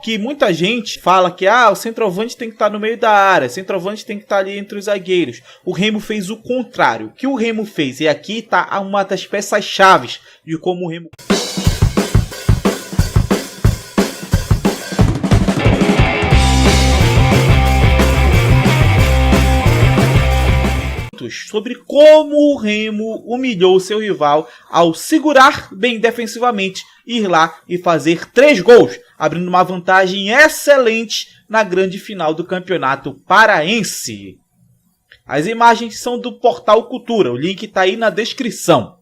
que muita gente fala que o centroavante tem que estar no meio da área, o centroavante tem que estar ali entre os zagueiros. O Remo fez o contrário. O que o Remo fez? E aqui está uma das peças-chaves de como o Remo... sobre como o Remo humilhou seu rival ao segurar bem defensivamente, ir lá e fazer 3 gols, abrindo uma vantagem excelente na grande final do Campeonato Paraense. As imagens são do Portal Cultura, o link está aí na descrição.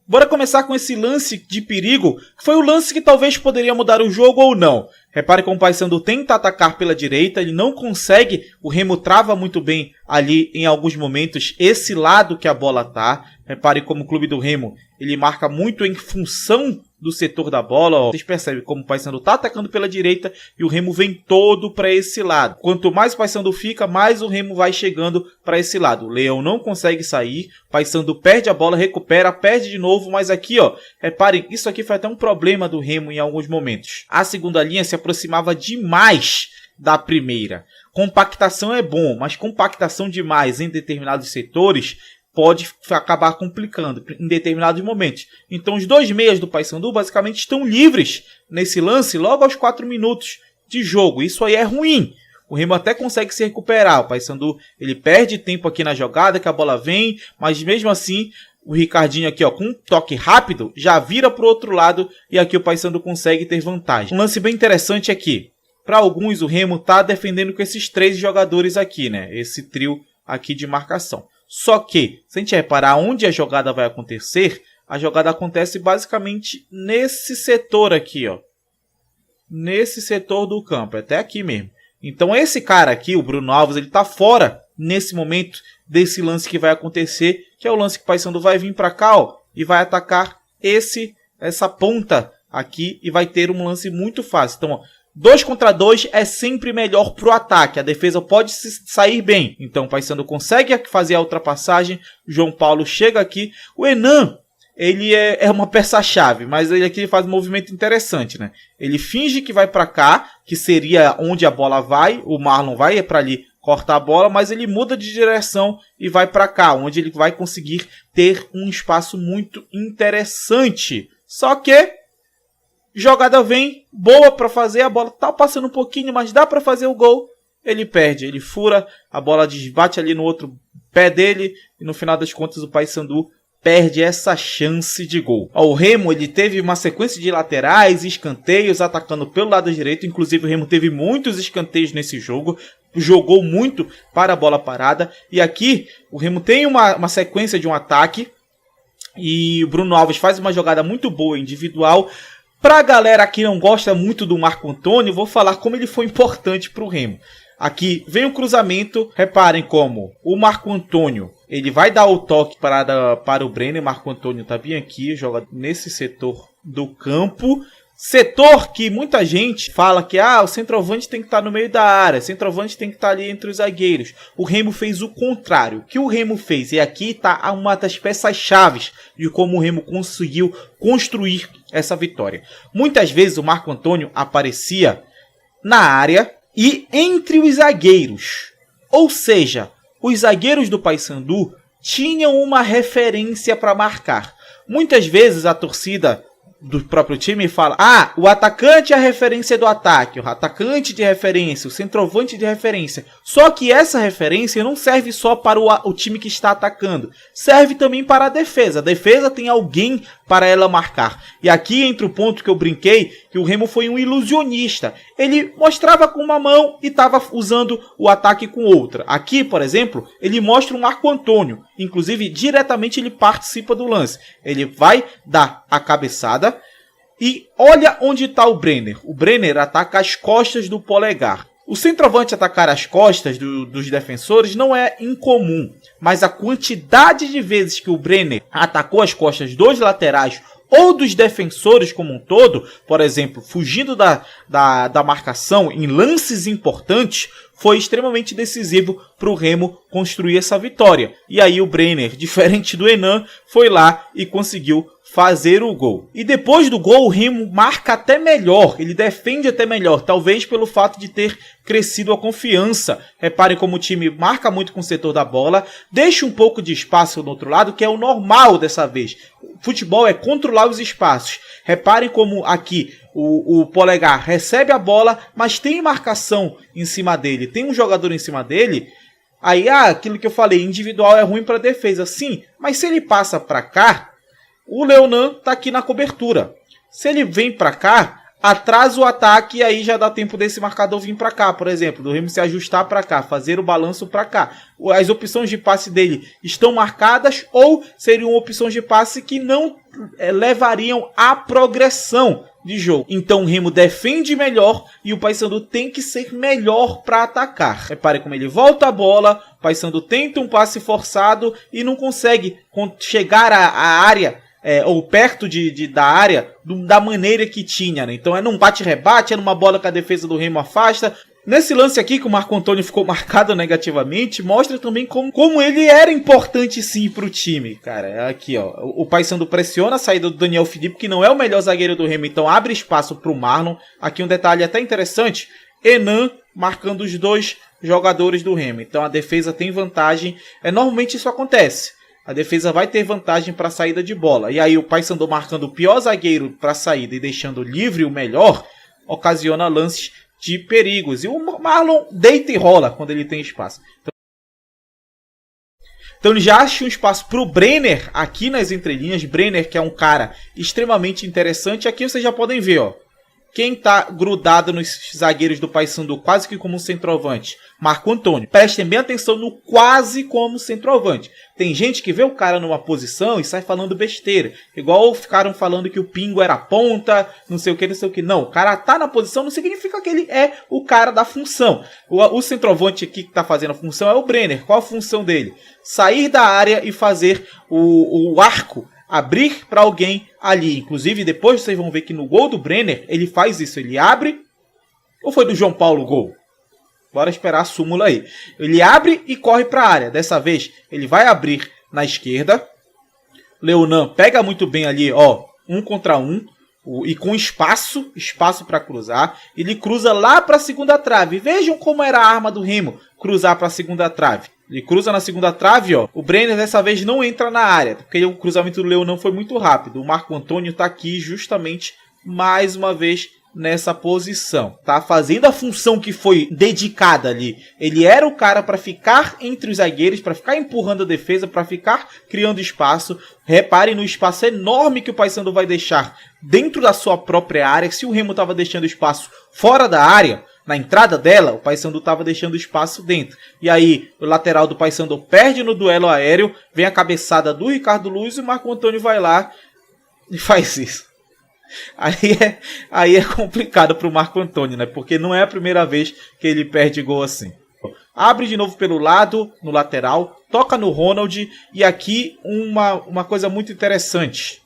Bora começar com esse lance de perigo, que foi o lance que talvez poderia mudar o jogo ou não. Repare como o Paysandu tenta atacar pela direita, ele não consegue, o Remo trava muito bem ali em alguns momentos esse lado que a bola tá. Repare como o clube do Remo, ele marca muito em função do setor da bola. Vocês percebem como o Paysandu tá atacando pela direita e o Remo vem todo para esse lado. Quanto mais o Paysandu fica, mais o Remo vai chegando para esse lado. O Leão não consegue sair, o Paysandu perde a bola, recupera, perde de novo, mas aqui, reparem, isso aqui foi até um problema do Remo em alguns momentos. A segunda linha se aproximava demais da primeira. Compactação é bom, mas compactação demais em determinados setores pode acabar complicando em determinados momentos. Então os 2 meias do Paysandu basicamente estão livres nesse lance logo aos 4 minutos de jogo. Isso aí é ruim. O Remo até consegue se recuperar. O Paysandu ele perde tempo aqui na jogada, que a bola vem, mas mesmo assim o Ricardinho aqui com um toque rápido já vira para o outro lado e aqui o Paysandu consegue ter vantagem. Um lance bem interessante aqui. Para alguns o Remo está defendendo com esses 3 jogadores aqui, né? Esse trio aqui de marcação. Só que, se a gente reparar onde a jogada vai acontecer, a jogada acontece basicamente nesse setor aqui, nesse setor do campo, até aqui mesmo. Então esse cara aqui, o Bruno Alves, ele tá fora nesse momento desse lance que vai acontecer, que é o lance que o Paysandu vai vir para cá, e vai atacar essa ponta aqui e vai ter um lance muito fácil. Então, 2 contra 2 é sempre melhor pro ataque. A defesa pode sair bem. Então o Paysandu consegue fazer a ultrapassagem. O João Paulo chega aqui. O Enan, ele é uma peça-chave, mas ele aqui faz um movimento interessante, né? Ele finge que vai para cá, que seria onde a bola vai. O Marlon vai para ali cortar a bola, mas ele muda de direção e vai para cá, onde ele vai conseguir ter um espaço muito interessante. Só que jogada vem, boa para fazer, a bola tá passando um pouquinho, mas dá para fazer o gol. Ele perde, ele fura, a bola desbate ali no outro pé dele e no final das contas o Paysandu perde essa chance de gol. O Remo ele teve uma sequência de laterais, escanteios atacando pelo lado direito, inclusive o Remo teve muitos escanteios nesse jogo, jogou muito para a bola parada e aqui o Remo tem uma sequência de um ataque e o Bruno Alves faz uma jogada muito boa individual. Pra galera que não gosta muito do Marco Antônio, vou falar como ele foi importante pro Remo. Aqui vem o cruzamento, reparem como o Marco Antônio, ele vai dar o toque para o Brenner. Marco Antônio tá bem aqui, joga nesse setor do campo. Setor que muita gente fala que o centroavante tem que estar no meio da área, o centroavante tem que estar ali entre os zagueiros. O Remo fez o contrário. O que o Remo fez? E aqui está uma das peças-chaves de como o Remo conseguiu construir essa vitória. Muitas vezes o Marco Antônio aparecia na área e entre os zagueiros. Ou seja, os zagueiros do Paysandu tinham uma referência para marcar. Muitas vezes a torcida do próprio time fala, o atacante é a referência do ataque, o atacante de referência, o centroavante de referência. Só que essa referência não serve só para o time que está atacando, serve também para a defesa. A defesa tem alguém para ela marcar. E aqui entra o ponto que eu brinquei, que o Remo foi um ilusionista. Ele mostrava com uma mão e estava usando o ataque com outra. Aqui, por exemplo, ele mostra o Marco Antônio. Inclusive, diretamente ele participa do lance. Ele vai dar a cabeçada e olha onde está o Brenner. O Brenner ataca as costas do polegar. O centroavante atacar as costas dos defensores não é incomum, mas a quantidade de vezes que o Brenner atacou as costas dos laterais ou dos defensores como um todo, por exemplo, fugindo da marcação em lances importantes, foi extremamente decisivo para o Remo construir essa vitória. E aí o Brenner, diferente do Enan, foi lá e conseguiu fazer o gol. E depois do gol, o Remo marca até melhor, ele defende até melhor, talvez pelo fato de ter crescido a confiança. Reparem como o time marca muito com o setor da bola, deixa um pouco de espaço no outro lado, que é o normal dessa vez. O futebol é controlar os espaços. Reparem como aqui o Polegar recebe a bola, mas tem marcação em cima dele, tem um jogador em cima dele. Aí, aquilo que eu falei, individual é ruim para defesa, sim, mas se ele passa para cá, o Leonan tá aqui na cobertura. Se ele vem para cá, atrasa o ataque e aí já dá tempo desse marcador vir para cá, por exemplo, do Remo se ajustar para cá, fazer o balanço para cá. As opções de passe dele estão marcadas ou seriam opções de passe que não levariam à progressão de jogo. Então o Remo defende melhor e o Paysandu tem que ser melhor para atacar. Repare como ele volta a bola, o Paysandu tenta um passe forçado e não consegue chegar à área, ou perto da área da maneira que tinha, né? Então é num bate-rebate, é numa bola que a defesa do Remo afasta. Nesse lance aqui que o Marco Antônio ficou marcado negativamente, mostra também como ele era importante sim pro time, cara. Aqui, ó, o Paysandu pressiona a saída do Daniel Felipe, que não é o melhor zagueiro do Remo, então abre espaço pro Marlon. Aqui um detalhe até interessante, Enan marcando os dois jogadores do Remo, então a defesa tem vantagem. Normalmente isso acontece. A defesa vai ter vantagem para a saída de bola. E aí o Paysandu marcando o pior zagueiro para a saída e deixando livre o melhor, ocasiona lances de perigos. E o Marlon deita e rola quando ele tem espaço. Então ele já acha um espaço para o Brenner aqui nas entrelinhas. Brenner, que é um cara extremamente interessante. Aqui vocês já podem ver, ó. Quem tá grudado nos zagueiros do Paysandu, quase que como centroavante? Marco Antônio. Prestem bem atenção no quase como centroavante. Tem gente que vê o cara numa posição e sai falando besteira. Igual ficaram falando que o Pingo era ponta, não sei o que, não sei o que. Não, o cara tá na posição não significa que ele é o cara da função. O centroavante aqui que tá fazendo a função é o Brenner. Qual a função dele? Sair da área e fazer o arco abrir para alguém ali. Inclusive, depois vocês vão ver que no gol do Brenner, ele faz isso. Ele abre. Ou foi do João Paulo o gol? Bora esperar a súmula aí. Ele abre e corre para a área. Dessa vez, ele vai abrir na esquerda. Leonan pega muito bem ali, ó, 1 contra 1. E com espaço para cruzar. Ele cruza lá para a segunda trave. Vejam como era a arma do Remo, cruzar para a segunda trave. Ele cruza na segunda trave, ó. O Brenner dessa vez não entra na área, porque o cruzamento do Leonan foi muito rápido. O Marco Antônio tá aqui justamente mais uma vez nessa posição. Tá fazendo a função que foi dedicada ali. Ele era o cara para ficar entre os zagueiros, para ficar empurrando a defesa, para ficar criando espaço. Reparem no espaço enorme que o Paysandu vai deixar dentro da sua própria área. Se o Remo estava deixando espaço fora da área, na entrada dela, o Paysandu estava deixando espaço dentro. E aí, o lateral do Paysandu perde no duelo aéreo, vem a cabeçada do Ricardo Luz e o Marco Antônio vai lá e faz isso. Aí é complicado para o Marco Antônio, né? Porque não é a primeira vez que ele perde gol assim. Abre de novo pelo lado, no lateral, toca no Ronald. E aqui uma coisa muito interessante.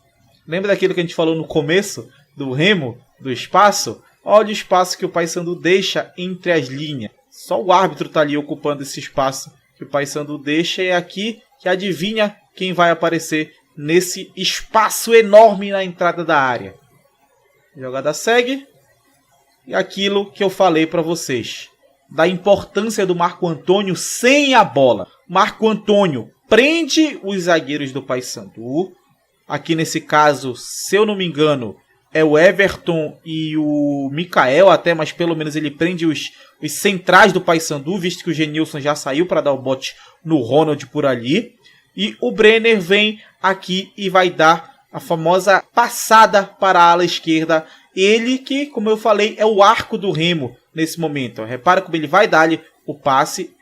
Lembra daquilo que a gente falou no começo do Remo, do espaço? Olha o espaço que o Paysandu deixa entre as linhas. Só o árbitro está ali ocupando esse espaço que o Paysandu deixa. E é aqui que adivinha quem vai aparecer nesse espaço enorme na entrada da área. A jogada segue. E aquilo que eu falei para vocês. Da importância do Marco Antônio sem a bola. Marco Antônio prende os zagueiros do Paysandu. Aqui nesse caso, se eu não me engano, é o Everton e o Mikael até, mas pelo menos ele prende os centrais do Paysandu, visto que o Genilson já saiu para dar o bote no Ronald por ali. E o Brenner vem aqui e vai dar a famosa passada para a ala esquerda. Ele que, como eu falei, é o arco do Remo nesse momento. Repara como ele vai dar ali o passe.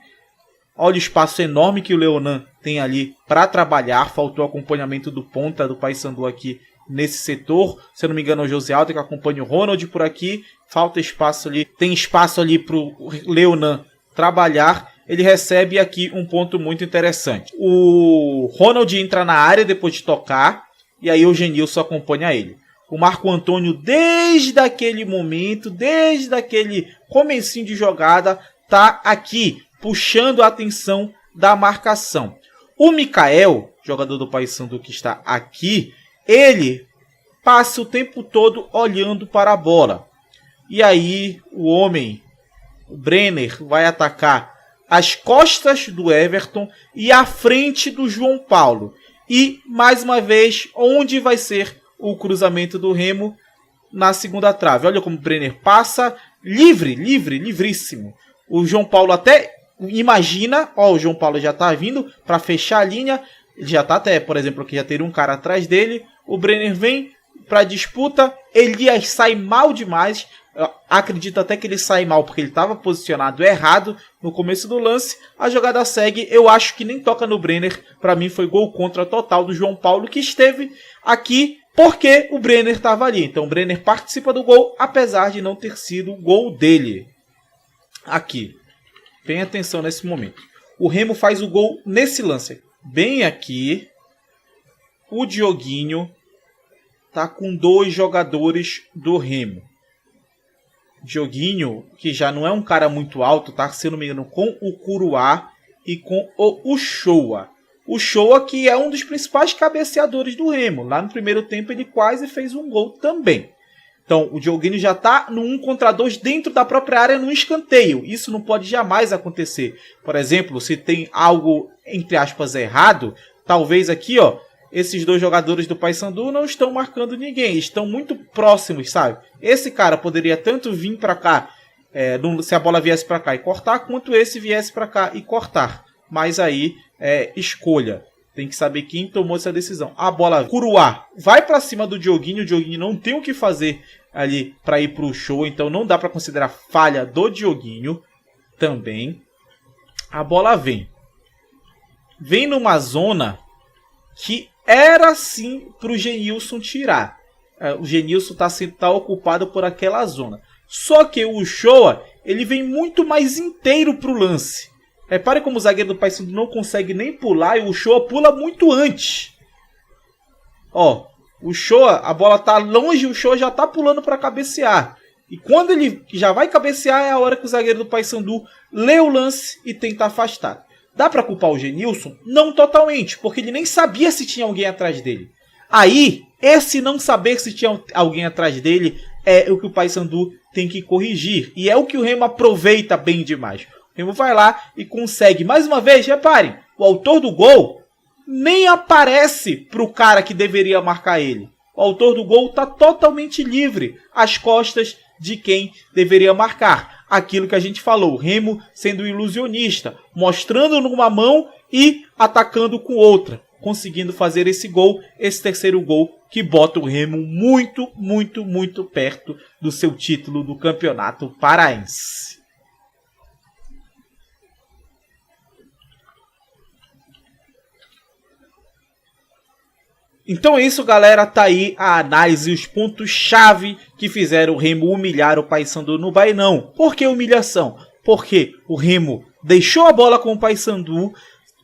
Olha o espaço enorme que o Leonan tem ali para trabalhar. Faltou acompanhamento do ponta do Paysandu aqui nesse setor. Se eu não me engano, é o José Aldo que acompanha o Ronald por aqui. Falta espaço ali. Tem espaço ali para o Leonan trabalhar. Ele recebe aqui um ponto muito interessante. O Ronald entra na área depois de tocar. E aí o Genilson acompanha ele. O Marco Antônio, desde aquele momento, desde aquele comecinho de jogada, tá aqui, puxando a atenção da marcação. O Mikael, jogador do Paysandu que está aqui, ele passa o tempo todo olhando para a bola. E aí o homem, o Brenner, vai atacar as costas do Everton e a frente do João Paulo. E, mais uma vez, onde vai ser o cruzamento do Remo? Na segunda trave. Olha como o Brenner passa livríssimo. O João Paulo até imagina, o João Paulo já está vindo para fechar a linha. Ele já está até, por exemplo, aqui já teria um cara atrás dele. O Brenner vem para a disputa. Elias sai mal demais. Eu acredito até que ele sai mal porque ele estava posicionado errado no começo do lance. A jogada segue. Eu acho que nem toca no Brenner. Para mim foi gol contra total do João Paulo, que esteve aqui porque o Brenner estava ali. Então o Brenner participa do gol, apesar de não ter sido o gol dele. Aqui. Bem atenção nesse momento. O Remo faz o gol nesse lance. Bem aqui. O Dioguinho tá com 2 jogadores do Remo. Dioguinho, que já não é um cara muito alto, tá, se eu não me engano, com o Curuá e com o Uchoa. O Uchoa, que é um dos principais cabeceadores do Remo. Lá no primeiro tempo ele quase fez um gol também. Então o Dioguinho já está no 1 contra 2 dentro da própria área no escanteio. Isso não pode jamais acontecer. Por exemplo, se tem algo, entre aspas, errado, talvez aqui, esses 2 jogadores do Paysandu não estão marcando ninguém. Estão muito próximos, sabe? Esse cara poderia tanto vir para cá, se a bola viesse para cá e cortar, quanto esse viesse para cá e cortar. Mas aí escolha. Tem que saber quem tomou essa decisão. A bola Curuá vai para cima do Dioguinho. O Dioguinho não tem o que fazer ali para ir para o show. Então não dá para considerar falha do Dioguinho também. A bola vem. Vem numa zona que era sim para o Genilson tirar. O Genilson tá ocupado por aquela zona. Só que o Uchoa, ele vem muito mais inteiro para o lance. Repare como o zagueiro do Paysandu não consegue nem pular e o Uchoa pula muito antes. O Uchoa, a bola tá longe, o Uchoa já tá pulando para cabecear. E quando ele já vai cabecear é a hora que o zagueiro do Paysandu lê o lance e tenta afastar. Dá para culpar o Genilson? Não totalmente, porque ele nem sabia se tinha alguém atrás dele. Aí, esse não saber se tinha alguém atrás dele é o que o Paysandu tem que corrigir. E é o que o Remo aproveita bem demais. O Remo vai lá e consegue. Mais uma vez, reparem, o autor do gol nem aparece para o cara que deveria marcar ele. O autor do gol está totalmente livre às costas de quem deveria marcar. Aquilo que a gente falou, o Remo sendo ilusionista, mostrando numa mão e atacando com outra, conseguindo fazer esse gol, esse terceiro gol que bota o Remo muito, muito, muito perto do seu título do Campeonato Paraense. Então é isso, galera, tá aí a análise e os pontos-chave que fizeram o Remo humilhar o Paysandu no Bainão. Por que humilhação? Porque o Remo deixou a bola com o Paysandu,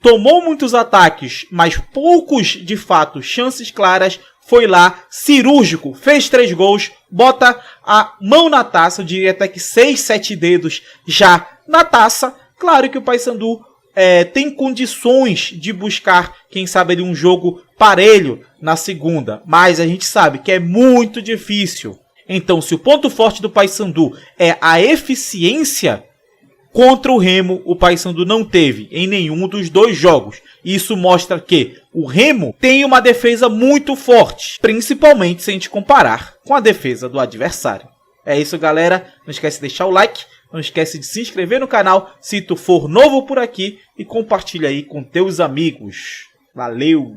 tomou muitos ataques, mas poucos, de fato, chances claras, foi lá, cirúrgico, fez 3 gols, bota a mão na taça, eu diria até que 6, 7 dedos já na taça. Claro que o Paysandu tem condições de buscar, quem sabe, ali um jogo parelho na segunda, mas a gente sabe que é muito difícil. Então, se o ponto forte do Paysandu é a eficiência, contra o Remo, o Paysandu não teve em nenhum dos 2 jogos. Isso mostra que o Remo tem uma defesa muito forte, principalmente se a gente comparar com a defesa do adversário. É isso, galera. Não esquece de deixar o like. Não esquece de se inscrever no canal se tu for novo por aqui e compartilha aí com teus amigos. Valeu!